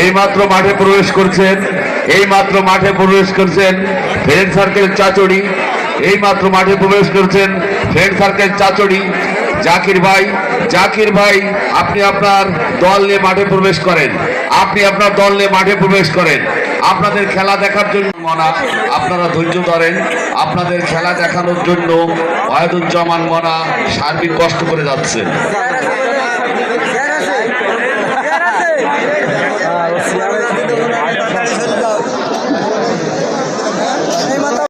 এইমাত্র মাঠে প্রবেশ করছেন, এইমাত্র মাঠে প্রবেশ করছেন ফ্রেন্ড সার্কেল চাচড়ি, এইমাত্র মাঠে প্রবেশ করছেন ফ্রেন্ড সার্কেল চাচড়ি। জাকির ভাই, জাকির ভাই আপনি আপনার দল নিয়ে মাঠে প্রবেশ করেন, আপনি আপনার দল নিয়ে মাঠে প্রবেশ করেন। আপনাদের খেলা দেখার জন্য মনা, আপনারা ধৈর্য ধরেন। আপনাদের খেলা দেখানোর জন্য ওয়াহিদুজ্জামান মনা সার্বিক কষ্ট করে যাচ্ছেন।